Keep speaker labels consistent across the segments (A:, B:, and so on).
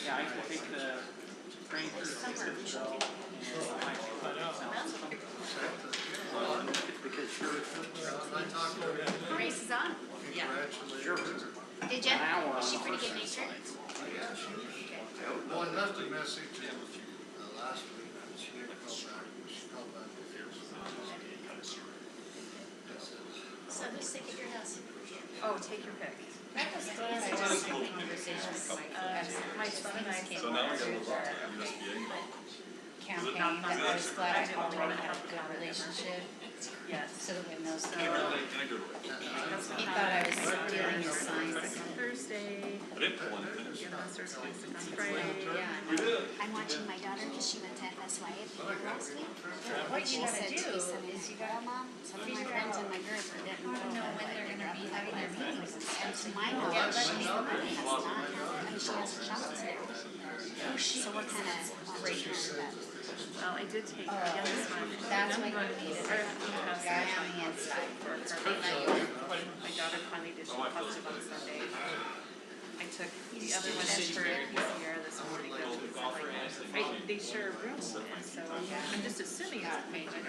A: Yeah, I can take the train through Statesville.
B: Race is on.
A: Yeah. Sure.
B: Did you? Is she pretty good natured?
C: Well, I left a message last week, and she didn't call back. She called back
B: So who's sick at your house?
D: Oh, take your pick.
B: My son and I came over to campaign that I was glad I told him we had a good relationship.
D: Yes.
B: So that when those he thought I was stealing his signs.
D: Thursday.
E: I didn't pull anything.
D: You're gonna start sick on Friday.
B: Yeah. I'm watching my daughter because she went to FSY last week.
D: What
B: She
D: you gotta
B: said
D: do
B: to me something.
D: is you gotta
B: Well, Mom, some of my friends in my group didn't know when they're gonna be having their meetings. And to my knowledge, she's the one that has not had, I mean, she has a child now. So what kind of breaking that?
D: Well, I did take this one.
B: That's what you needed. Guy on the inside.
D: My daughter finally did show positive on Sunday. I took the other one for PCR this morning. They share a room, and so I'm just assuming it's major.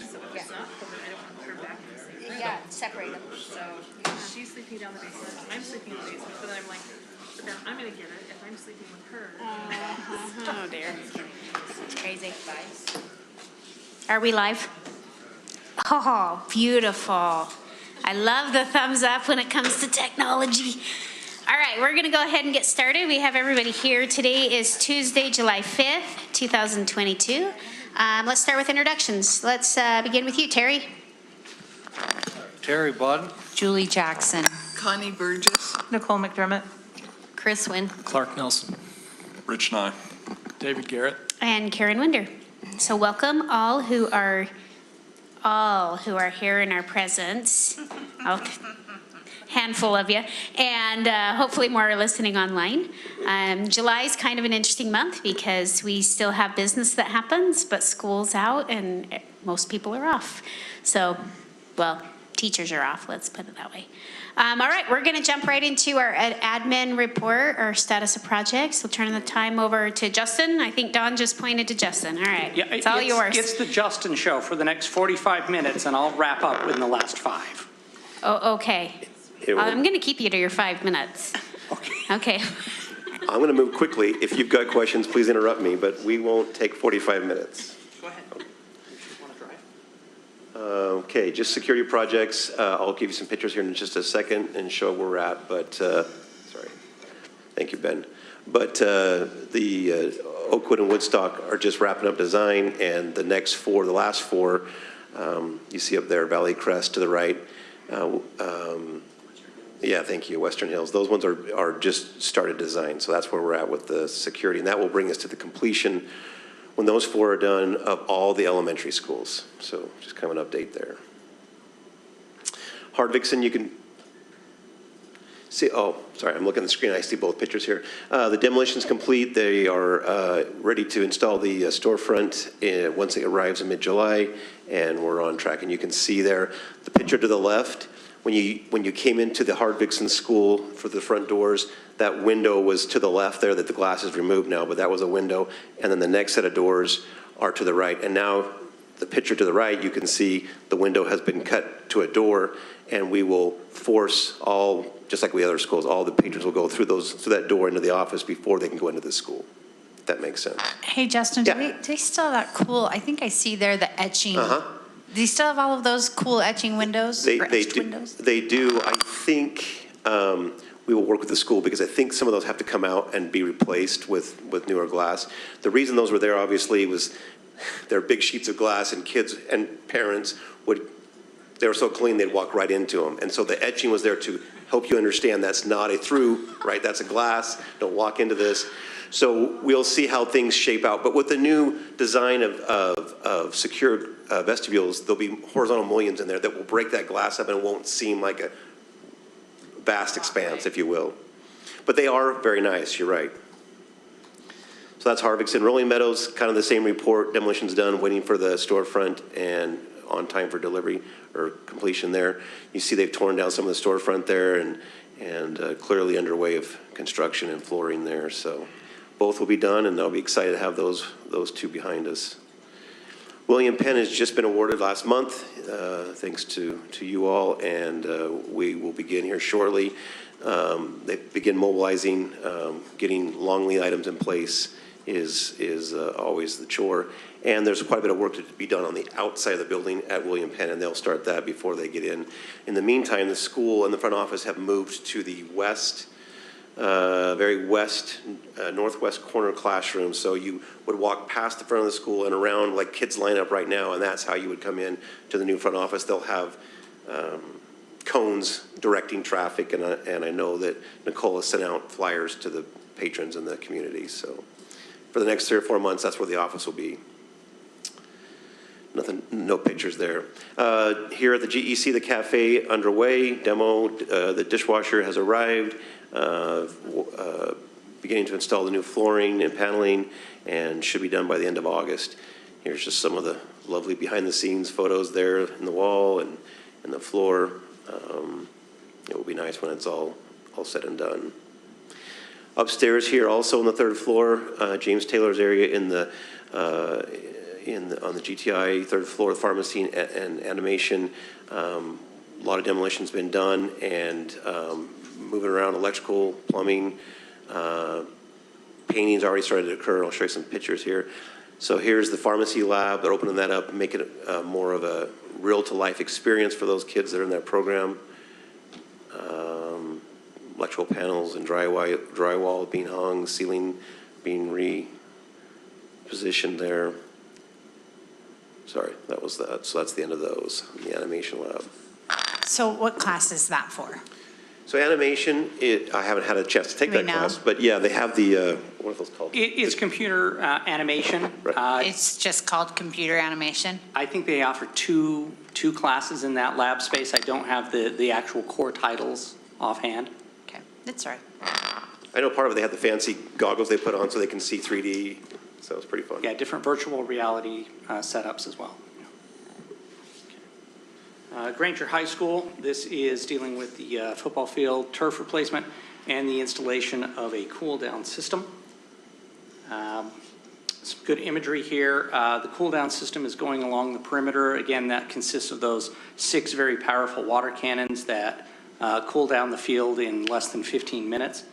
D: So if it's not COVID, I don't want her back in the same room.
B: Yeah, separate them.
D: So she's sleeping down the basement. I'm sleeping in the basement, but then I'm like, but then I'm gonna get it if I'm sleeping with her.
B: Oh dear. It's crazy. Are we live? Oh, beautiful. I love the thumbs up when it comes to technology. All right, we're going to go ahead and get started. We have everybody here. Today is Tuesday, July 5th, 2022. Let's start with introductions. Let's begin with you, Terry.
F: Terry Budd.
G: Julie Jackson.
H: Connie Burgess.
G: Nicole McDermott.
B: Chris Wynn.
F: Clark Nelson.
E: Rich Nye.
F: David Garrett.
B: And Karen Winder. So welcome all who are here in our presence. Handful of you, and hopefully more are listening online. July is kind of an interesting month because we still have business that happens, but school's out and most people are off. So, well, teachers are off, let's put it that way. All right, we're going to jump right into our admin report, or status of projects. We'll turn the time over to Justin. I think Don just pointed to Justin. All right,
A: Yeah,
B: it's all yours.
A: It's the Justin show for the next 45 minutes, and I'll wrap up in the last 5.
B: Oh, okay. I'm going to keep you to your 5 minutes. Okay.
I: I'm going to move quickly. If you've got questions, please interrupt me, but we won't take 45 minutes.
A: Go ahead. You want to drive?
I: Okay, just security projects. I'll give you some pictures here in just a second and show where we're at, but, sorry. Thank you, Ben. But the Oakwood and Woodstock are just wrapping up design, and the last four, you see up there, Valley Crest to the right. Yeah, thank you, Western Hills. Those ones are just started design, so that's where we're at with the security, and that will bring us to the completion when those 4 are done of all the elementary schools. So just kind of an update there. Hardvixen, you can see, oh, sorry, I'm looking at the screen. I see both pictures here. The demolition's complete. They are ready to install the storefront once it arrives in mid-July, and we're on track. And you can see there, the picture to the left, when you came into the Hardvixen school for the front doors, that window was to the left there, that the glass is removed now, but that was a window. And then the next set of doors are to the right. And now the picture to the right, you can see the window has been cut to a door, and we will force all, just like the other schools, all the patrons will go through that door into the office before they can go into the school. If that makes sense.
G: Hey, Justin,
I: Yeah.
G: do they still have that cool, I think I see there the etching. Do you still have all of those cool etching windows?
I: They
G: etched
I: do.
G: windows?
I: They do. I think we will work with the school because I think some of those have to come out and be replaced with newer glass. The reason those were there, obviously, was they're big sheets of glass, and kids and parents they were so clean they'd walk right into them. And so the etching was there to help you understand that's not a through, right? That's a glass. Don't walk into this. So we'll see how things shape out. But with the new design of secured vestibules, there'll be horizontal mullions in there that will break that glass up, and it won't seem like a vast expanse, if you will. But they are very nice, you're right. So that's Hardvixen. Rolling Meadows, kind of the same report. Demolition's done, waiting for the storefront and on time for delivery or completion there. You see they've torn down some of the storefront there and clearly underway of construction and flooring there. So both will be done, and I'll be excited to have those two behind us. William Penn has just been awarded last month, thanks to you all, and we will begin here shortly. They begin mobilizing, getting long lead items in place is always the chore. And there's quite a bit of work to be done on the outside of the building at William Penn, and they'll start that before they get in. In the meantime, the school and the front office have moved to the west, very west, northwest corner classroom. So you would walk past the front of the school and around like kids line up right now, and that's how you would come in to the new front office. They'll have cones directing traffic, and I know that Nicole has sent out flyers to the patrons in the community. So for the next 3 or 4 months, that's where the office will be. Nothing, no pictures there. Here at the GEC, the cafe underway, demo, the dishwasher has arrived, beginning to install the new flooring and paneling, and should be done by the end of August. Here's just some of the lovely behind-the-scenes photos there in the wall and the floor. It will be nice when it's all said and done. Upstairs here, also on the 3rd floor, James Taylor's area on the GTI 3rd floor, pharmacy and animation. A lot of demolition's been done, and moving around electrical, plumbing, painting's already started to occur. I'll show you some pictures here. So here's the pharmacy lab. They're opening that up and making it more of a real-to-life experience for those kids that are in that program. Electrical panels and drywall being hung, ceiling being repositioned there. Sorry, that was that. So that's the end of those, the animation lab.
G: So what class is that for?
I: So animation, I haven't had a chance to take that class, but yeah, they have the, what are those called?
A: It's computer animation.
I: Right.
G: It's just called computer animation?
A: I think they offer two classes in that lab space. I don't have the actual core titles offhand.
G: Okay, that's all right.
I: I know part of it, they have the fancy goggles they put on so they can see 3D, so it's pretty fun.
A: Yeah, different virtual reality setups as well. Granger High School, this is dealing with the football field turf replacement and the installation of a cool-down system. Some good imagery here. The cool-down system is going along the perimeter. Again, that consists of those 6 very powerful water cannons that cool down the field in less than 15 minutes.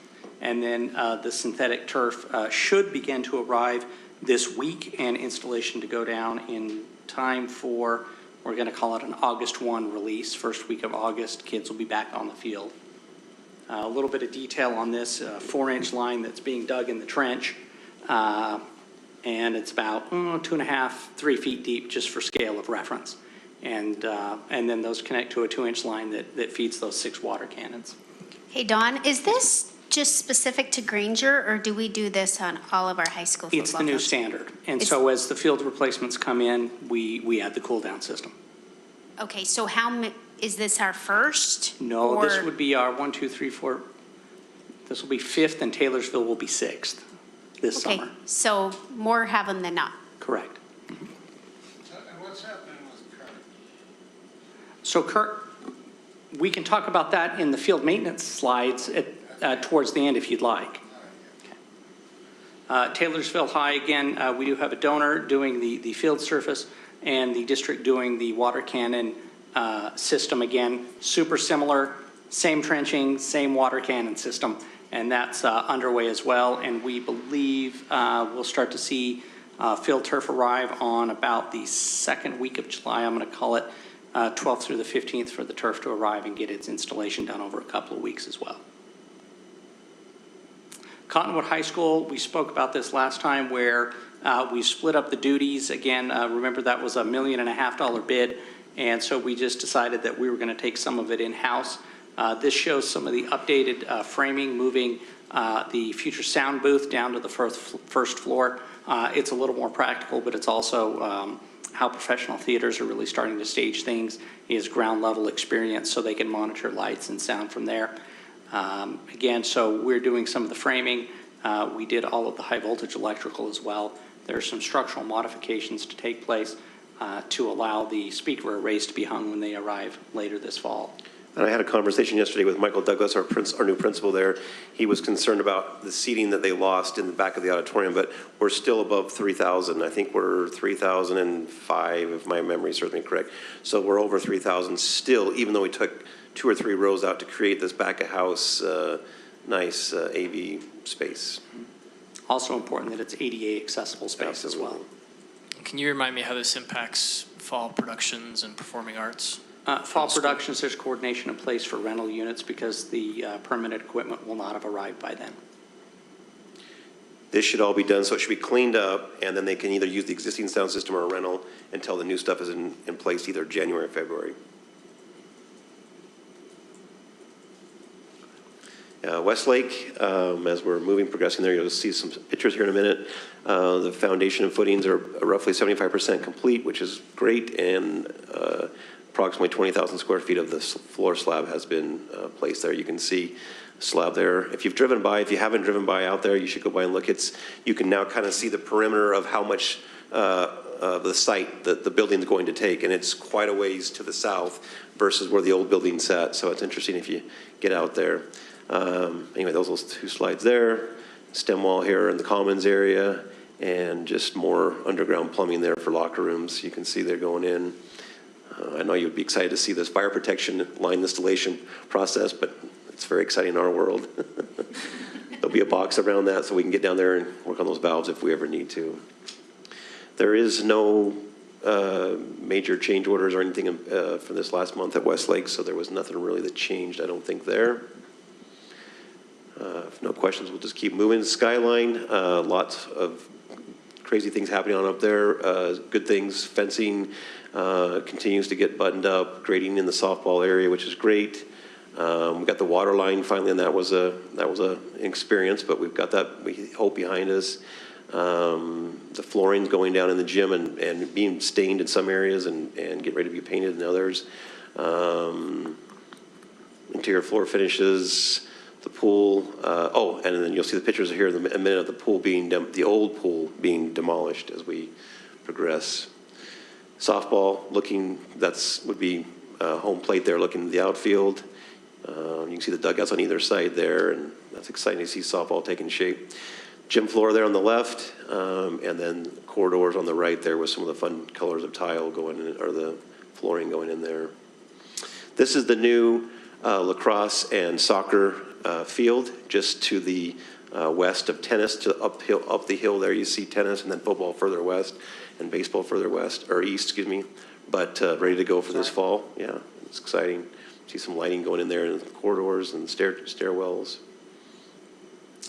A: And then the synthetic turf should begin to arrive this week, and installation to go down in time for, we're going to call it an August 1 release. First week of August, kids will be back on the field. A little bit of detail on this 4-inch line that's being dug in the trench. And it's about 2.5, 3 feet deep, just for scale of reference. And then those connect to a 2-inch line that feeds those 6 water cannons.
B: Hey, Dawn, is this just specific to Granger, or do we do this on all of our high school football
A: It's the new
B: fields?
A: standard. And so as the field replacements come in, we add the cool down system.
B: Okay, so is this our first?
A: No, this
B: or-
A: would be our 1, 2, 3, 4. This will be 5th, and Taylorsville will be 6th this
B: Okay,
A: summer.
B: so more have them than not.
A: Correct.
C: And what's happening with Kurt?
A: So Kurt, we can talk about that in the field maintenance slides towards the end if you'd like. Taylorsville High, again, we do have a donor doing the field surface and the district doing the water cannon system. Again, super similar, same trenching, same water cannon system, and that's underway as well. And we believe we'll start to see field turf arrive on about the 2nd week of July. I'm going to call it 12th through the 15th for the turf to arrive and get its installation done over a couple of weeks as well. Cottonwood High School, we spoke about this last time where we split up the duties. Again, remember that was $1.5 million bid, and so we just decided that we were going to take some of it in-house. This shows some of the updated framing, moving the future sound booth down to the first floor. It's a little more practical, but it's also how professional theaters are really starting to stage things, is ground level experience so they can monitor lights and sound from there. Again, so we're doing some of the framing. We did all of the high voltage electrical as well. There are some structural modifications to take place to allow the speaker arrays to be hung when they arrive later this fall.
I: And I had a conversation yesterday with Michael Douglas, our new principal there. He was concerned about the seating that they lost in the back of the auditorium, but we're still above 3,000. I think we're 3,005, if my memory serves me correct. So we're over 3,000 still, even though we took 2 or 3 rows out to create this back of house nice AV space.
A: Also important that it's ADA accessible space as well.
F: Can you remind me how this impacts fall productions and performing arts?
A: Fall productions, there's coordination in place for rental units because the permanent equipment will not have arrived by then.
I: This should all be done, so it should be cleaned up, and then they can either use the existing sound system or a rental until the new stuff is in place, either January or February. Westlake, as we're progressing there, you'll see some pictures here in a minute. The foundation and footings are roughly 75% complete, which is great, and approximately 20,000 square feet of the floor slab has been placed there. You can see slab there. If you haven't driven by out there, you should go by and look. You can now kind of see the perimeter of how much the site that the building's going to take, and it's quite a ways to the south versus where the old building sat. So it's interesting if you get out there. Anyway, those are 2 slides there. Stem wall here in the commons area, and just more underground plumbing there for locker rooms. You can see they're going in. I know you'd be excited to see this fire protection line installation process, but it's very exciting in our world. There'll be a box around that so we can get down there and work on those valves if we ever need to. There is no major change orders or anything for this last month at Westlake, so there was nothing really that changed, I don't think, there. If no questions, we'll just keep moving. Skyline, lots of crazy things happening on up there. Good things, fencing continues to get buttoned up, grading in the softball area, which is great. We got the water line finally, and that was an experience, but we've got that, we hope, behind us. The flooring's going down in the gym and being stained in some areas and get ready to be painted in others. Interior floor finishes. The pool, and then you'll see the pictures here in a minute of the pool the old pool being demolished as we progress. Softball would be home plate there looking at the outfield. You can see the dugouts on either side there, and that's exciting to see softball taking shape. Gym floor there on the left, and then corridors on the right there with some of the fun colors of tile going in, or the flooring going in there. This is the new lacrosse and soccer field just to the west of tennis, up the hill there you see tennis, and then football further west and baseball further west, or east, excuse me, but ready to go for this fall. Yeah, it's exciting. See some lighting going in there in the corridors and stairwells.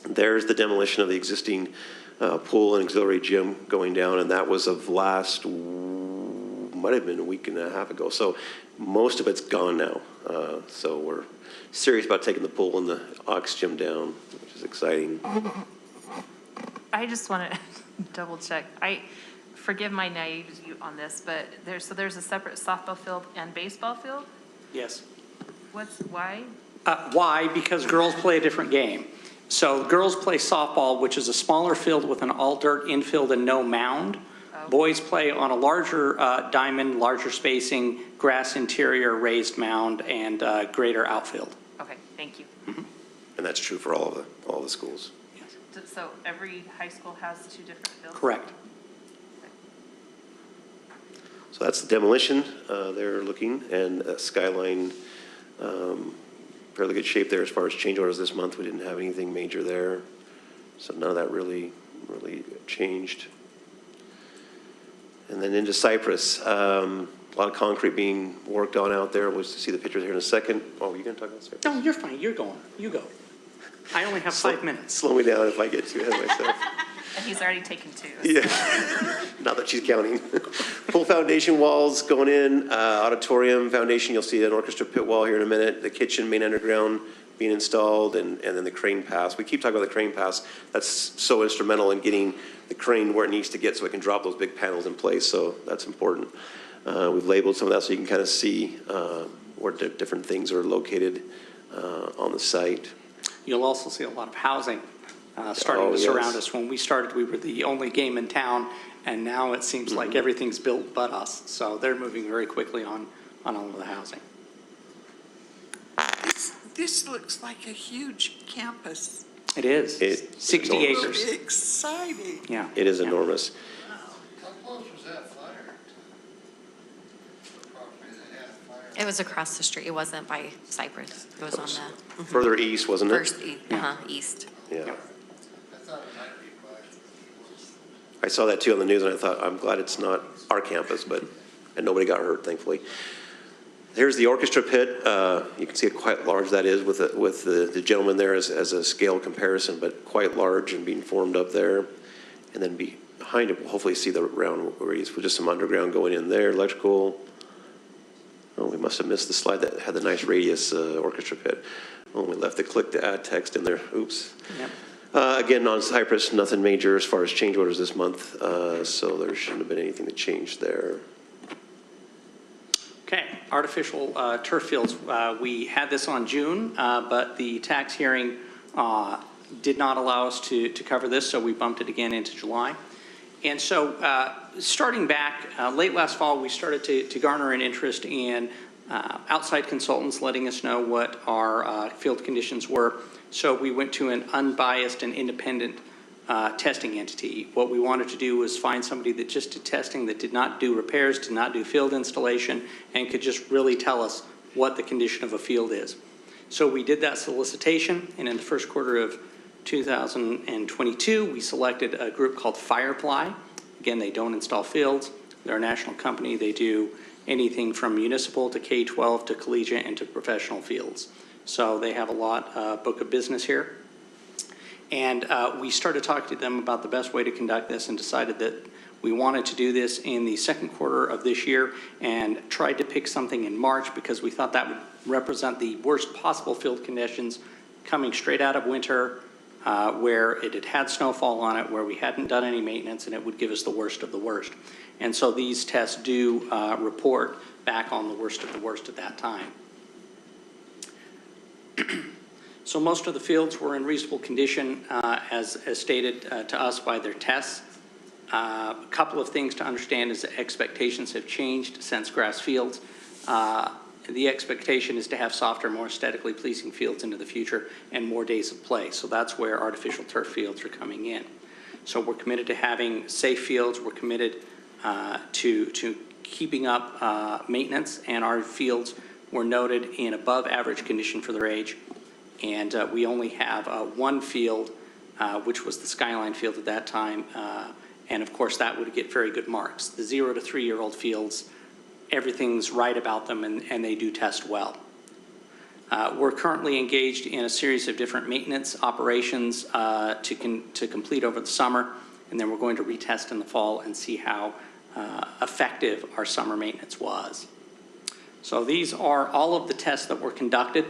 I: There's the demolition of the existing pool and auxiliary gym going down, and that was of might have been a week and a half ago. So most of it's gone now. So we're serious about taking the pool and the aux gym down, which is exciting.
D: I just want to double check. Forgive my naivety on this, but there's a separate softball field and baseball field?
A: Yes.
D: Why?
A: Why? Because girls play a different game. So girls play softball, which is a smaller field with an all-dirt infield and no mound.
D: Oh.
A: Boys play on a larger diamond, larger spacing, grass interior, raised mound, and greater outfield.
D: Okay, thank you.
I: And that's true for all the schools.
D: So every high school has 2 different fields?
A: Correct.
I: So that's the demolition they're looking, and Skyline, fairly good shape there as far as change orders this month. We didn't have anything major there, so none of that really changed. And then into Cypress, a lot of concrete being worked on out there. We'll see the pictures here in a second. Oh, you're going to talk about Cypress?
A: No, you're fine. You're going. You go. I only have 5 minutes.
I: Slow me down if I get too ahead of myself.
D: And he's already taken 2.
I: Yeah, not that she's counting. Full foundation walls going in, auditorium foundation. You'll see an orchestra pit wall here in a minute. The kitchen, main underground being installed, and then the crane pass. We keep talking about the crane pass. That's so instrumental in getting the crane where it needs to get so it can drop those big panels in place. So that's important. We've labeled some of that so you can kind of see where different things are located on the site.
A: You'll also see a lot of housing starting to surround us. When we started, we were the only game in town, and now it seems like everything's built but us. So they're moving very quickly on all of the housing.
H: This looks like a huge campus.
A: It is.
I: It-
A: 60
I: enormous.
A: acres.
H: It'll be exciting.
A: Yeah.
I: It is
A: Yeah.
I: enormous.
C: How close was that fire? The property that had fire?
J: It was across the street. It wasn't by Cypress. It was on the
I: Further east, wasn't it?
J: first, east.
I: Yeah.
C: I thought it might be by.
I: I saw that too on the news, and I thought, I'm glad it's not our campus, and nobody got hurt, thankfully. Here's the orchestra pit. You can see it quite large that is with the gentleman there as a scale comparison, but quite large and being formed up there. And then behind it, we'll hopefully see the round radius with just some underground going in there, electrical. Oh, we must have missed the slide that had the nice radius orchestra pit. Oh, we left the click to add text in there. Oops.
A: Yep.
I: Again, non-Cypress, nothing major as far as change orders this month, so there shouldn't have been anything that changed there.
A: Okay, artificial turf fields. We had this on June, but the tax hearing did not allow us to cover this, so we bumped it again into July. And so starting back late last fall, we started to garner an interest in outside consultants letting us know what our field conditions were. So we went to an unbiased and independent testing entity. What we wanted to do was find somebody that just did testing, that did not do repairs, did not do field installation, and could just really tell us what the condition of a field is. So we did that solicitation, and in the first quarter of 2022, we selected a group called Firefly. Again, they don't install fields. They're a national company. They do anything from municipal to K-12 to collegiate and to professional fields. So they have a book of business here. And we started talking to them about the best way to conduct this and decided that we wanted to do this in the second quarter of this year and tried to pick something in March because we thought that would represent the worst possible field conditions coming straight out of winter where it had had snowfall on it, where we hadn't done any maintenance, and it would give us the worst of the worst. And so these tests do report back on the worst of the worst at that time. So most of the fields were in reasonable condition as stated to us by their tests. A couple of things to understand is that expectations have changed since grass fields. The expectation is to have softer, more aesthetically pleasing fields into the future and more days of play. So that's where artificial turf fields are coming in. So we're committed to having safe fields. We're committed to keeping up maintenance, and our fields were noted in above average condition for their age. And we only have one field, which was the Skyline field at that time. And of course, that would get very good marks. The 0 to 3-year-old fields, everything's right about them, and they do test well. We're currently engaged in a series of different maintenance operations to complete over the summer, and then we're going to retest in the fall and see how effective our summer maintenance was. So these are all of the tests that were conducted.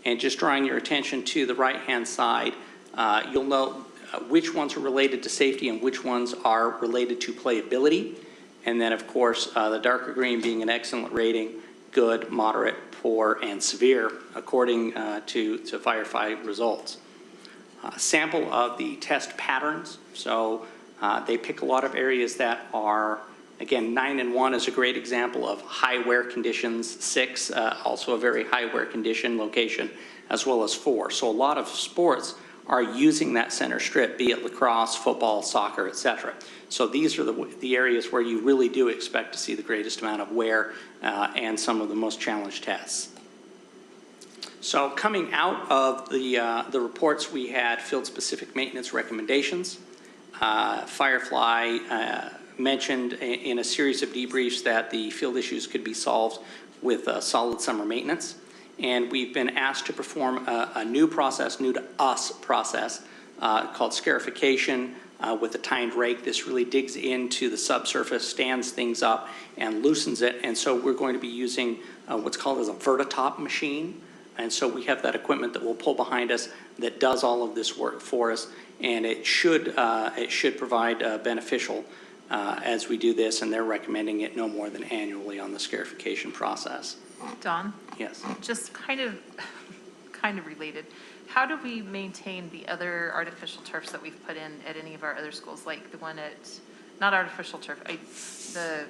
A: And just drawing your attention to the right-hand side, you'll note which ones are related to safety and which ones are related to playability. And then, of course, the darker green being an excellent rating, good, moderate, poor, and severe, according to Firefly results. Sample of the test patterns. So they pick a lot of areas that are, again, 9 and 1 is a great example of high wear conditions. 6, also a very high wear condition location, as well as 4. So a lot of sports are using that center strip, be it lacrosse, football, soccer, etc. So these are the areas where you really do expect to see the greatest amount of wear and some of the most challenged tests. So coming out of the reports, we had field-specific maintenance recommendations. Firefly mentioned in a series of debriefs that the field issues could be solved with solid summer maintenance. And we've been asked to perform a new process, new to us process, called scarification with a tined rake. This really digs into the subsurface, stands things up, and loosens it. And so we're going to be using what's called as a vertitop machine. And so we have that equipment that we'll pull behind us that does all of this work for us. And it should provide beneficial as we do this, and they're recommending it no more than annually on the scarification process.
D: Don?
A: Yes.
D: Just kind of related. How do we maintain the other artificial turfs that we've put in at any of our other schools, like the one at, not artificial turf, the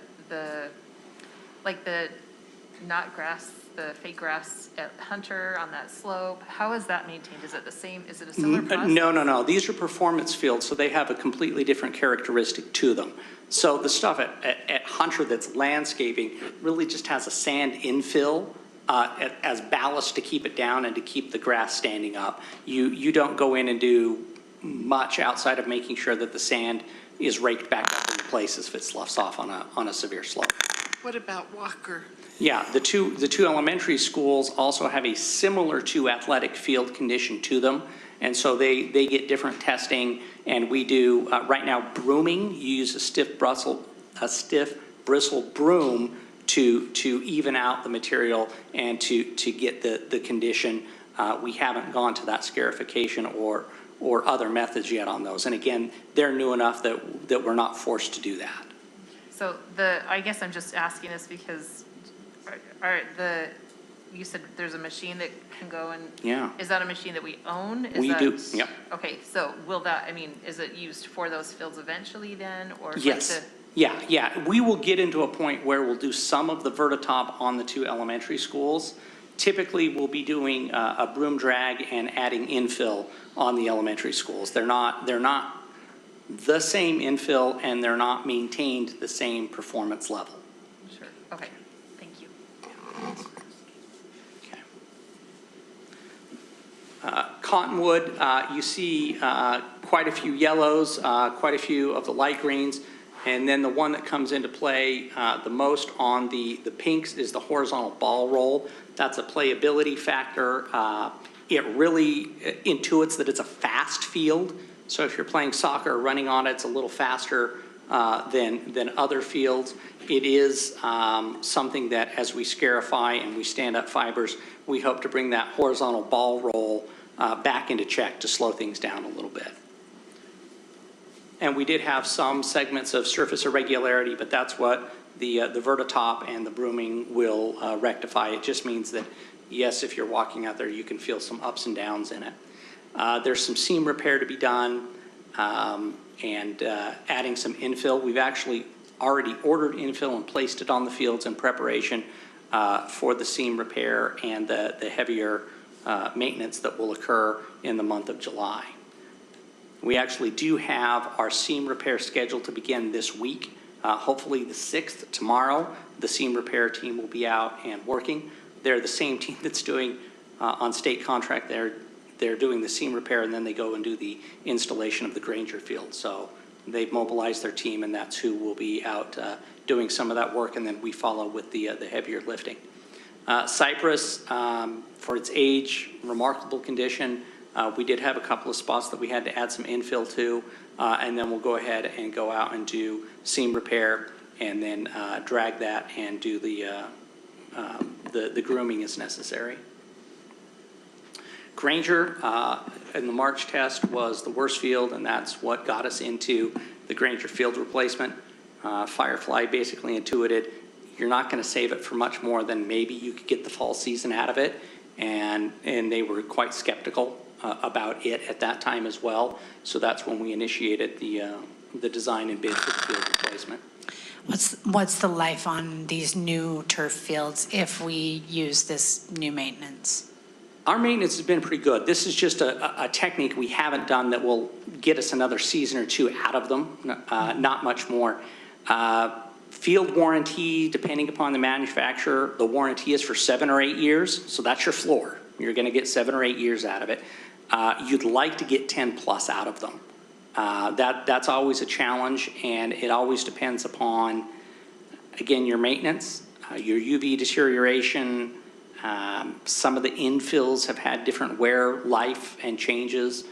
D: not grass, the fake grass at Hunter on that slope? How is that maintained? Is it the same, is it a similar process?
A: No. These are performance fields, so they have a completely different characteristic to them. So the stuff at Hunter that's landscaping really just has a sand infill as ballast to keep it down and to keep the grass standing up. You don't go in and do much outside of making sure that the sand is raked back up into places if it sloughs off on a severe slope.
H: What about Walker?
A: Yeah, the two elementary schools also have a similar to athletic field condition to them, and so they get different testing. And we do right now brooming. You use a stiff bristle broom to even out the material and to get the condition. We haven't gone to that scarification or other methods yet on those. And again, they're new enough that we're not forced to do that.
D: So I guess I'm just asking this because, you said there's a machine that can go and.
A: Yeah.
D: Is that a machine that we own?
A: We do, yep.
D: Okay, so is it used for those fields eventually then, or?
A: Yes. Yeah. We will get into a point where we'll do some of the vertitop on the two elementary schools. Typically, we'll be doing a broom drag and adding infill on the elementary schools. They're not the same infill, and they're not maintained the same performance level.
D: Sure, okay, thank you.
A: Okay. Cottonwood, you see quite a few yellows, quite a few of the light greens, and then the one that comes into play the most on the pinks is the horizontal ball roll. That's a playability factor. It really intuits that it's a fast field. So if you're playing soccer or running on it, it's a little faster than other fields. It is something that as we scarify and we stand up fibers, we hope to bring that horizontal ball roll back into check to slow things down a little bit. And we did have some segments of surface irregularity, but that's what the vertitop and the brooming will rectify. It just means that, yes, if you're walking out there, you can feel some ups and downs in it. There's some seam repair to be done and adding some infill. We've actually already ordered infill and placed it on the fields in preparation for the seam repair and the heavier maintenance that will occur in the month of July. We actually do have our seam repair scheduled to begin this week. Hopefully the 6th, tomorrow, the seam repair team will be out and working. They're the same team that's doing on state contract. They're doing the seam repair, and then they go and do the installation of the Granger field. So they've mobilized their team, and that's who will be out doing some of that work, and then we follow with the heavier lifting. Cypress, for its age, remarkable condition. We did have a couple of spots that we had to add some infill to, and then we'll go ahead and go out and do seam repair, and then drag that and do the grooming as necessary. Granger in the March test was the worst field, and that's what got us into the Granger field replacement. Firefly basically intuited you're not going to save it for much more than maybe you could get the fall season out of it, and they were quite skeptical about it at that time as well. So that's when we initiated the design and bid for the field replacement.
G: What's the life on these new turf fields if we use this new maintenance?
A: Our maintenance has been pretty good. This is just a technique we haven't done that will get us another season or two out of them, not much more. Field warranty, depending upon the manufacturer, the warranty is for 7 or 8 years, so that's your floor. You're going to get 7 or 8 years out of it. You'd like to get 10 plus out of them. That's always a challenge, and it always depends upon, again, your maintenance, your UV deterioration. Some of the infills have had different wear life and changes.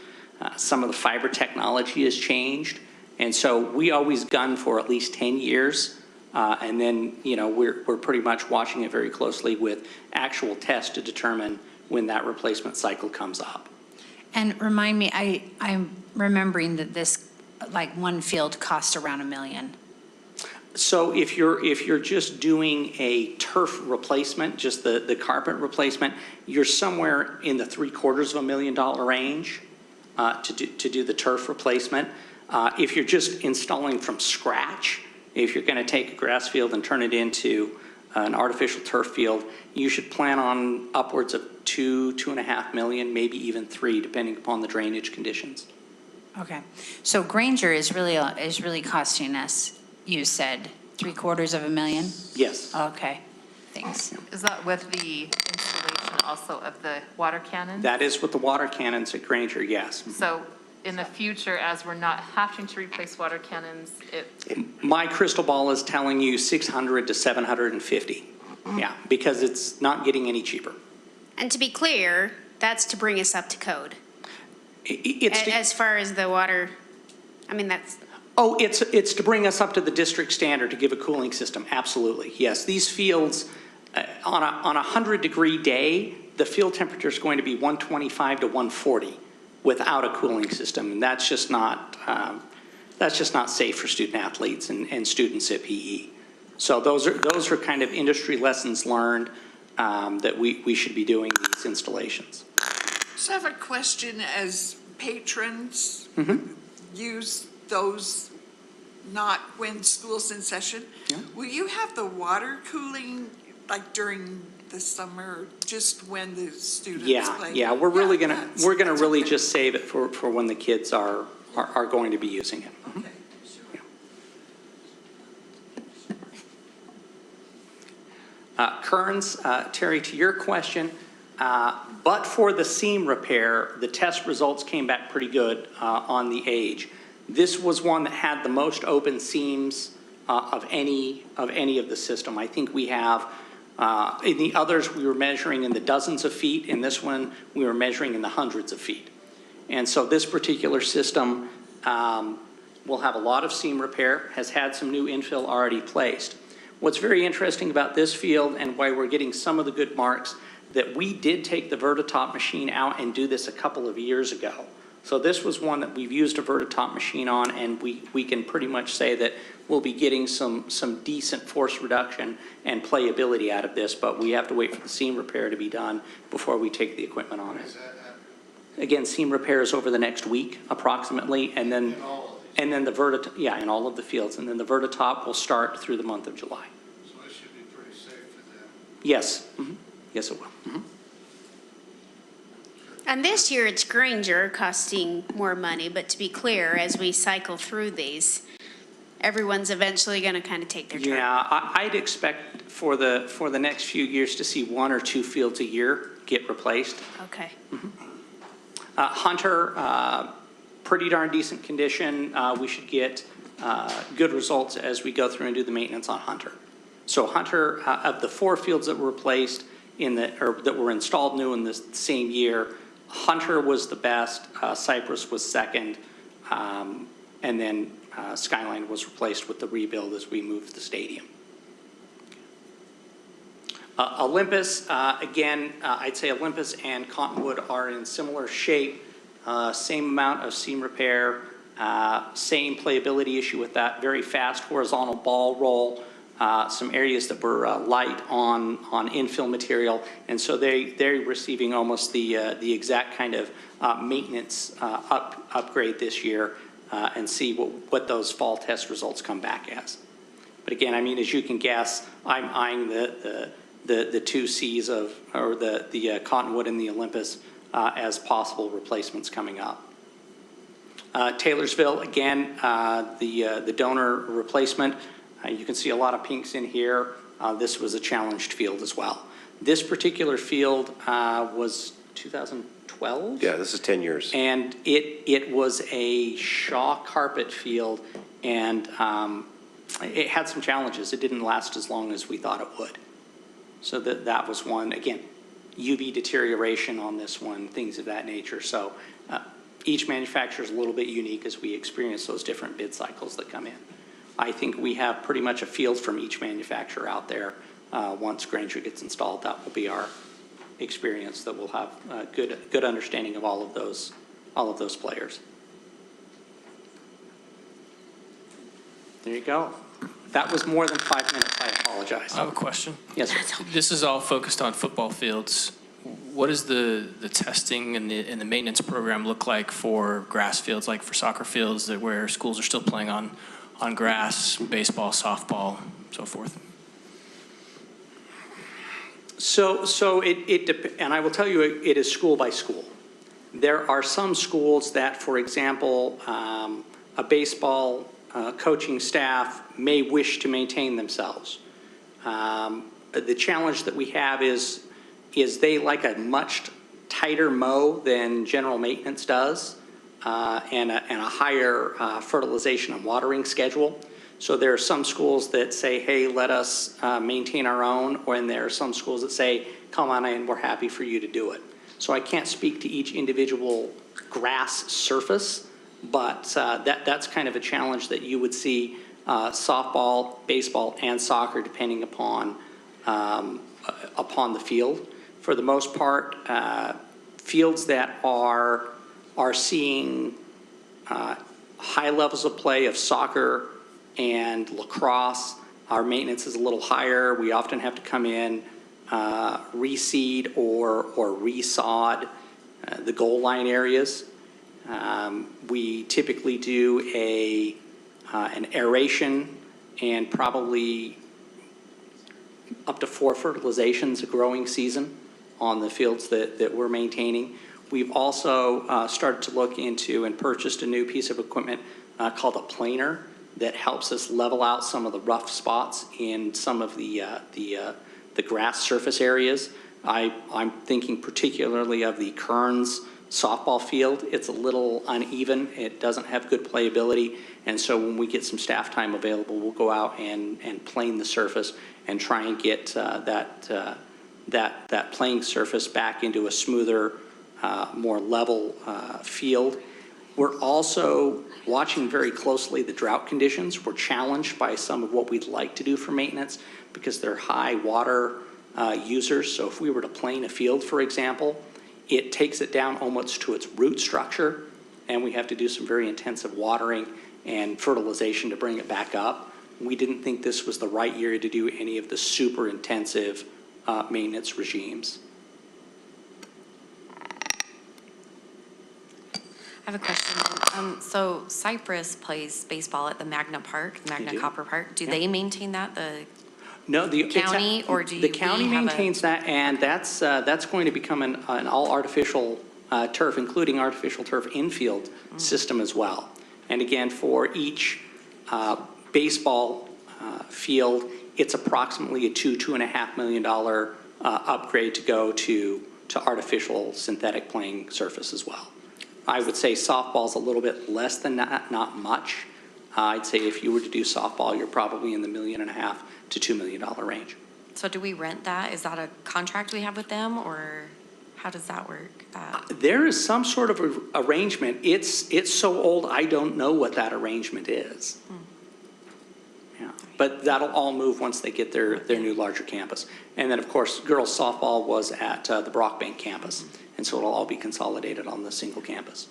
A: Some of the fiber technology has changed. And so we always gun for at least 10 years. And then, we're pretty much watching it very closely with actual tests to determine when that replacement cycle comes up.
G: And remind me, I'm remembering that this, like one field cost around $1 million.
A: So if you're just doing a turf replacement, just the carpet replacement, you're somewhere in the $750,000 range to do the turf replacement. If you're just installing from scratch, if you're going to take a grass field and turn it into an artificial turf field, you should plan on upwards of 2.5 million, maybe even 3, depending upon the drainage conditions.
G: Okay. So Granger is really costing us, you said, $750,000?
A: Yes.
G: Okay, thanks.
D: Is that with the installation also of the water cannon?
A: That is with the water cannons at Granger, yes.
D: So in the future, as we're not having to replace water cannons,
A: My crystal ball is telling you 600 to 750. Yeah, because it's not getting any cheaper.
B: And to be clear, that's to bring us up to code.
A: It's
B: As far as the water, I mean, that's,
A: it's to bring us up to the district standard to give a cooling system, absolutely. Yes, these fields, on a 100-degree day, the field temperature is going to be 125 to 140 without a cooling system, and that's just not safe for student athletes and students at PE. So those are kind of industry lessons learned that we should be doing these installations.
H: So I have a question, as patrons use those not when school's in session.
A: Yeah.
H: Will you have the water cooling like during the summer, just when the students play?
A: Yeah, we're really
H: that's
A: really
H: okay.
A: just save it for when the kids are going to be using it.
H: Okay.
A: Kearns, Terry, to your question, but for the seam repair, the test results came back pretty good on the age. This was one that had the most open seams of any of the system. I think we have, in the others, we were measuring in the dozens of feet. In this one, we were measuring in the hundreds of feet. And so this particular system will have a lot of seam repair, has had some new infill already placed. What's very interesting about this field and why we're getting some of the good marks, that we did take the Vertitop machine out and do this a couple of years ago. So this was one that we've used a Vertitop machine on, and we can pretty much say that we'll be getting some decent force reduction and playability out of this, but we have to wait for the seam repair to be done before we take the equipment on it. Again, seam repair is over the next week approximately, and then the Vertitop, yeah, in all of the fields, and then the Vertitop will start through the month of July.
C: So it should be pretty safe for them.
A: Yes, yes it will.
B: and this year it's Granger costing more money, but to be clear, as we cycle through these, everyone's eventually going to kind of take their turn.
A: Yeah, I'd expect for the next few years to see 1 or 2 fields a year get replaced.
B: Okay.
A: Hunter, pretty darn decent condition. We should get good results as we go through and do the maintenance on Hunter. So Hunter, of the 4 fields that were replaced that were installed new in this same year, Hunter was the best, Cypress was second, and then Skyline was replaced with the rebuild as we moved the stadium. Olympus, again, I'd say Olympus and Cottonwood are in similar shape, same amount of seam repair, same playability issue with that, very fast horizontal ball roll, some areas that were light on infill material, and so they're receiving almost the exact kind of maintenance upgrade this year, and see what those fall test results come back as. But again, I mean, as you can guess, I'm eyeing the 2 C's or the Cottonwood and the Olympus as possible replacements coming up. Taylorsville, again, the donor replacement. You can see a lot of pinks in here. This was a challenged field as well. This particular field was 2012.
I: Yeah, this is 10 years.
A: And it was a Shaw carpet field, and it had some challenges. It didn't last as long as we thought it would. So that was one. Again, UV deterioration on this one, things of that nature. So each manufacturer is a little bit unique as we experience those different bid cycles that come in. I think we have pretty much a field from each manufacturer out there. Once Granger gets installed, that will be our experience, that we'll have a good understanding of all of those players. There you go. That was more than 5 minutes. I apologize.
F: I have a question.
A: Yes, sir.
F: This is all focused on football fields. What does the testing and the maintenance program look like for grass fields, like for soccer fields where schools are still playing on grass, baseball, softball, so forth?
A: And I will tell you, it is school by school. There are some schools that, for example, a baseball coaching staff may wish to maintain themselves. The challenge that we have is they like a much tighter mow than general maintenance does, and a higher fertilization and watering schedule. So there are some schools that say, hey, let us maintain our own, and there are some schools that say, come on in, we're happy for you to do it. So I can't speak to each individual grass surface, but that's kind of a challenge that you would see softball, baseball, and soccer, depending upon the field. For the most part, fields that are seeing high levels of play of soccer and lacrosse, our maintenance is a little higher. We often have to come in, reseed or resod the goal line areas. We typically do an aeration and probably up to 4 fertilizations a growing season on the fields that we're maintaining. We've also started to look into and purchased a new piece of equipment called a planer that helps us level out some of the rough spots in some of the grass surface areas. I'm thinking particularly of the Kearns softball field. It's a little uneven. It doesn't have good playability. And so when we get some staff time available, we'll go out and plane the surface and try and get that playing surface back into a smoother, more level field. We're also watching very closely the drought conditions. We're challenged by some of what we'd like to do for maintenance because they're high water users. So if we were to plane a field, for example, it takes it down almost to its root structure, and we have to do some very intensive watering and fertilization to bring it back up. We didn't think this was the right year to do any of the super intensive maintenance regimes.
J: I have a question. So Cypress plays baseball at the Magna
A: do.
J: Copper Park. Do
A: Yeah.
J: they maintain that, the
A: No, the
J: county, or do
A: the
J: we
A: county
J: have a-
A: maintains that, and that's going to become an all artificial turf, including artificial turf infield system as well. And again, for each baseball field, it's approximately a $2.5 million upgrade to go to artificial synthetic playing surface as well. I would say softball's a little bit less than that, not much. I'd say if you were to do softball, you're probably in the $1.5 million to $2 million range.
J: So do we rent that? Is that a contract we have with them, or how does that work?
A: There is some sort of arrangement. It's so old, I don't know what that arrangement is. Yeah, but that'll all move once they get their new larger campus. And then, of course, girls softball was at the Brockbank campus, and so it'll all be consolidated on the single campus.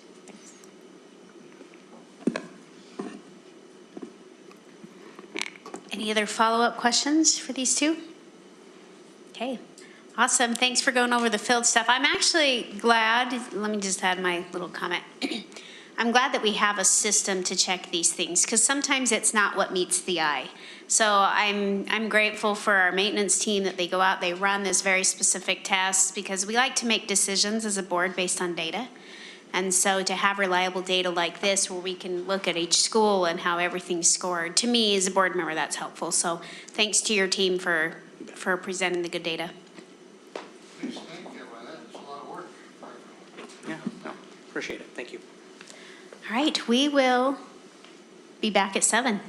B: Any other follow-up questions for these two? Okay, awesome. Thanks for going over the field stuff. I'm actually glad, let me just add my little comment. I'm glad that we have a system to check these things, because sometimes it's not what meets the eye. So I'm grateful for our maintenance team that they go out, they run this very specific tests, because we like to make decisions as a board based on data. And so to have reliable data like this, where we can look at each school and how everything's scored, to me as a board member, that's helpful. So thanks to your team for presenting the good data.
C: Thank you, that. It's a lot of work.
A: Yeah, no, appreciate it. Thank you.
B: All right, we will be back at 7.